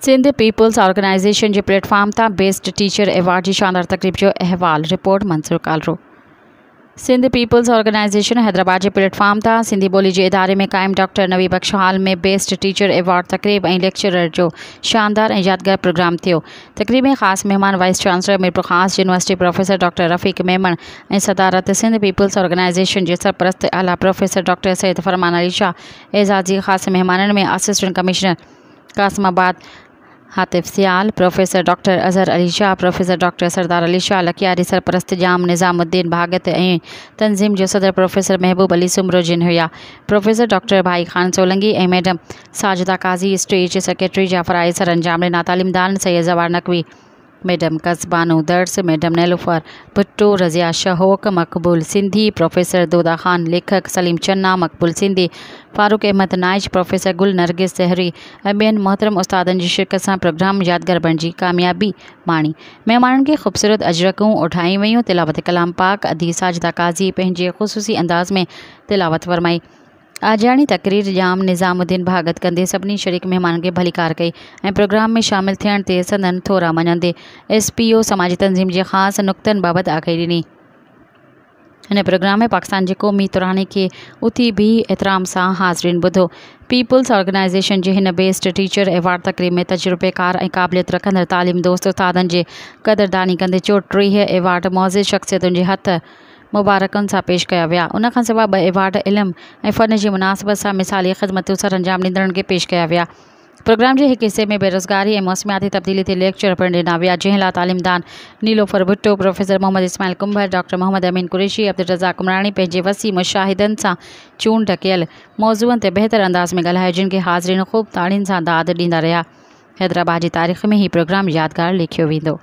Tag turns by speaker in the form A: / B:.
A: Sindh people's organisation के platform तां best teacher award की शानदार तकरीब जो अहवाल report Mansoor Kalro. Sindh people's organisation Hyderabad के प्लेटफॉर्म तां सिंधी बोली के इदारे में कायम डॉक्टर नवी बख्श हॉल में बेस्ट टीचर एवॉर्ड तकरीब और लेक्चरर जो शानदार और यादगार प्रोग्राम थियो। तकरीब में ख़ास मेहमान wise chancellor Mirpur Khas university professor doctor Rafiq Memon और सदारत सिंध पीपल्स ऑर्गेनाइज़ेशन के सरपरस्त आला प्रोफेसर डॉक्टर सैयद फरमान अली शाह एजाज़ी ख़ास मेहमानन में assistant commissioner Qasimabad Hatif Sial, professor doctor Azhar Ali Shah, professor doctor Sardar Ali Shah Lakiyari सरपरस्त जाम निज़ामुद्दीन भागत और तंजीम जो सदर प्रोफेसर महबूब अली सुमरो जिन हुआ। प्रोफेसर डॉक्टर भाई खान सोलंगी और मैडम साजिदा काजी, स्टेज सेक्रेटरी जाफर आई सरंजाम ना तालीमदान सैयद जवार नकवी, मैडम कसबानो दर्स, मैडम नेलुफर भुट्टो, रज़िया शहोक, मकबूल सिंधी, प्रोफेसर दोदा खान लेखक, सलीम चन्ना, मकबूल सिंधी, फारूक अहमद नाइज, प्रोफेसर गुल नरगिस सहरी और बेन मोहतरम उस्तादन की शिरकत से प्रोग्राम यादगार बणिजी कामयाबी माणी। मेहमानन के खूबसूरत अजरकूँ उठाई वयूं। तिलावत कलाम पाक अदी साजिदा काजी पंहिंजे ख़ुसूसी अंदाज़ में तिलावत फरमाई। आजानी तकरीर जाम निज़ामुद्दीन भागत कंदे सभी शरीक मेहमान के भलीकार कई और प्रोग्राम में शामिल थियण ते संदन थोरा मञंदे SPO समाजी तंजीम के ख़ास नुक्तन बाबत आगाही ॾिनी। इन प्रोग्राम में पाकिस्तान के कौमी तुराने के उथी भी एहतराम से हाज़रीन बुधो। पीपल्स ऑर्गेनाइज़ेशन के इन बेस्ट टीचर एवॉर्ड तकरीब में तजुर्बेकार और काबिलियत रखंदड़ तालीम दोस्त उस्तादन के कदरदानी कंदे 34 एवॉर्ड मौज़ शख्सियतुन के हथ मुबारकन से पेश किया विया। उन खां सिवा 2 एवॉर्ड इल्म और फ़न की मुनासिबत से मिसाली ख़िदमतूं सरअंजाम ॾींदड़न के पेश किया विया। प्रोग्राम के एक हिस्से में बेरोज़गारी और मौसमियाती तब्दीली ते लेक्चर पिणु ॾिना विया, जंहिं लाइ तालीमदान नीलोफर भुट्टो, प्रोफेसर मोहम्मद इस्माइल कुंभर, डॉक्टर मोहम्मद अमीन कुरैशी, अब्दुल रज़ाक उमरानी पंहिंजे वसी मुशाहिदन से चूंड ढकियल मौज़ूअन ते बेहतर अंदाज़ में ॻाल्हायो, जिन के हाज़रीन ख़ूब ताड़ियुनि से दाद ॾींदा रहा। हैदराबाद की तारीख़ में ही प्रोग्राम यादगार लिखियो वेंदो।